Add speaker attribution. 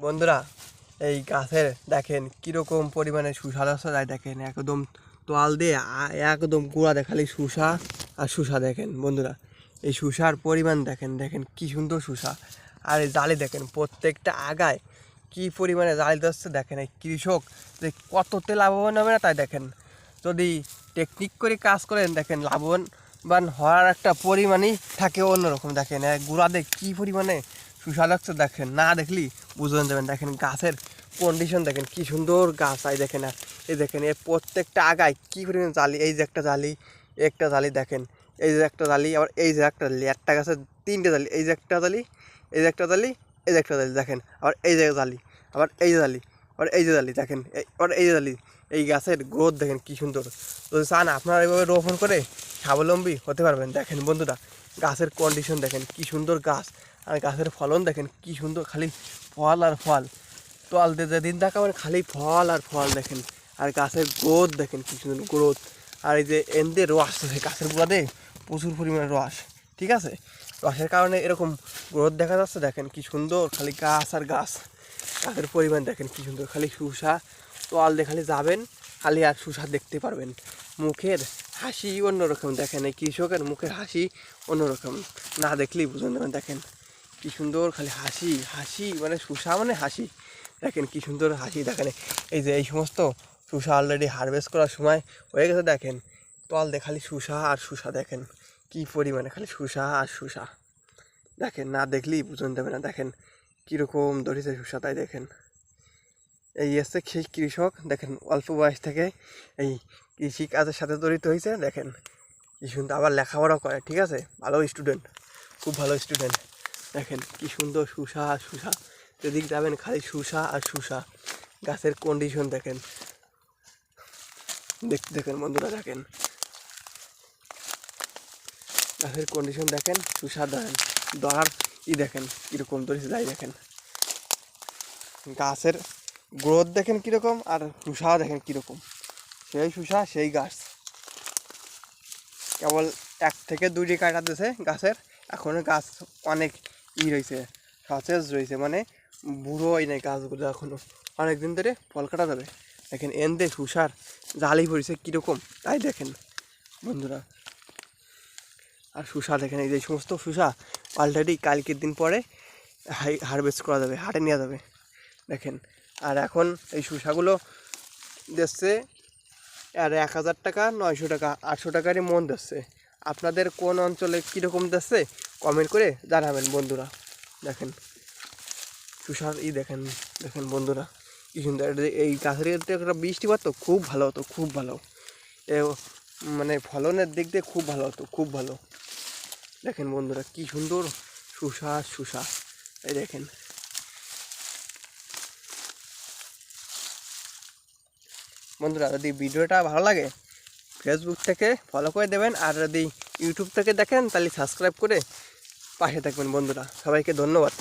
Speaker 1: বন্ধুরা এই গাছের দেখেন কীরকম পরিমাণে শুষা ধরছে তাই দেখেন একদম তোয়াল দিয়ে একদম গোড়া দেখালি শুষা আর শুষা দেখেন বন্ধুরা। এই শুষার পরিমাণ দেখেন দেখেন কি সুন্দর শুষা। আর এই জালি দেখেন প্রত্যেকটা আগায় কি পরিমাণে জালি ধরছে দেখেন। এই কৃষক যে কততে লাভবান হবে না তাই দেখেন। যদি টেকনিক করে কাজ করেন দেখেন লাভবান হওয়ার একটা পরিমাণই থাকে অন্যরকম। দেখেন গুড়াতে কী পরিমাণে শুষা লাগছে দেখেন, না দেখলি বুঝতে যাবেন। দেখেন গাছের কন্ডিশন দেখেন কি সুন্দর গাছ। আই দেখেন আর এই দেখেন এর প্রত্যেকটা আগায় কী পরিমাণে জালি। এই যে একটা জালি, একটা জালি দেখেন, এই যে একটা জালি, আবার এই যে একটা জালি, একটা গাছের তিনটে জালি, এই যে একটা জালি, এই যে একটা জালি, এই যে একটা জালি দেখেন, আবার এই যে জালি, আবার এই যে জালি, আবার এই যে জালি দেখেন, আবার এই যে জালি। এই গাছের গ্রোথ দেখেন কি সুন্দর। যদি চান আপনারা এইভাবে রোপণ করে স্বাবলম্বী হতে পারবেন। দেখেন বন্ধুরা গাছের কন্ডিশন দেখেন কি সুন্দর গাছ, আর গাছের ফলন দেখেন কি সুন্দর, খালি ফল আর ফল। তোয়াল দিয়ে যেদিন দেখাবেন খালি ফল আর ফল দেখেন। আর গাছের গ্রোথ দেখেন কি সুন্দর গ্রোথ। আর এই যে এনদে রস আছে গাছের গোড়াতে প্রচুর পরিমাণে রস, ঠিক আছে। রসের কারণে এরকম গ্রোথ দেখা যাচ্ছে দেখেন কি সুন্দর। খালি গাছ আর গাছ, গাছের পরিমাণ দেখেন কি সুন্দর। খালি শুষা তোয়াল দিয়ে খালি যাবেন খালি আর শুষা দেখতে পারবেন। মুখের হাসি অন্যরকম দেখেন, এই কৃষকের মুখের হাসি অন্যরকম, না দেখলেই বুঝুন যাবেন। দেখেন কি সুন্দর খালি হাসি হাসি, মানে শুষা মানে হাসি। দেখেন কি সুন্দর হাসি দেখেন। এই যে এই সমস্ত শুষা অলরেডি হারভেস্ট করার সময় হয়ে গেছে দেখেন। তোয়াল দিয়ে খালি শুষা আর শুষা দেখেন কি পরিমাণে খালি শুষা আর শুষা দেখেন, না দেখলেই বুঝুন যাবে না। দেখেন কীরকম ধরেছে শুষা তাই দেখেন। এই হচ্ছে সেই কৃষক দেখেন, অল্প বয়স থেকে এই কৃষি কাজের সাথে জড়িত হয়েছে দেখেন কি সুন্দর। আবার লেখাপড়া করে, ঠিক আছে, ভালো স্টুডেন্ট, খুব ভালো স্টুডেন্ট। দেখেন কি সুন্দর শুষা আর শুষা, যেদিক যাবেন খালি শুষা আর শুষা। গাছের কন্ডিশন দেখেন, দেখেন বন্ধুরা দেখেন গাছের কন্ডিশন দেখেন, শুষা দেখেন, ধরার দেখেন কীরকম ধরেছে যাই দেখেন। গাছের গ্রোথ দেখেন কীরকম, আর শুষা দেখেন কীরকম। সেই শুষা সেই গাছ, কেবল 1 থেকে 2টি কাটা দিয়েছে গাছের, এখনও গাছ অনেক রয়েছে, সতেজ রয়েছে, মানে বুড়ো হয় নাই গাছগুলো, এখনও অনেক দিন ধরে ফল কাটা যাবে। দেখেন এনদে শুষার জালি পড়েছে কীরকম তাই দেখেন বন্ধুরা। আর শুষা দেখেন, এই যে সমস্ত শুষা অলরেডি কালকের দিন পরে হারভেস্ট করা যাবে, হাটে নেওয়া যাবে দেখেন। আর এখন এই শুষাগুলো দিচ্ছে আর 1000 টাকা, 900 টাকা, 800 টাকারই মন দিচ্ছে। আপনাদের কোন অঞ্চলে কীরকম দিচ্ছে কমেন্ট করে জানাবেন বন্ধুরা। দেখেন তুষার দেখেন, দেখেন বন্ধুরা কি সুন্দর। এই গাছের একটা বৃষ্টিপাত তো খুব ভালো হতো, খুব ভালো, এ মানে ফলনের দিক দিয়ে খুব ভালো হতো, খুব ভালো। দেখেন বন্ধুরা কি সুন্দর শুষা শুষা, এই দেখেন। বন্ধুরা যদি ভিডিওটা ভালো লাগে ফেসবুক থেকে ফলো করে দেবেন, আর যদি ইউটিউব থেকে দেখেন তাহলে সাবস্ক্রাইব করে পাশে থাকবেন বন্ধুরা। সবাইকে ধন্যবাদ।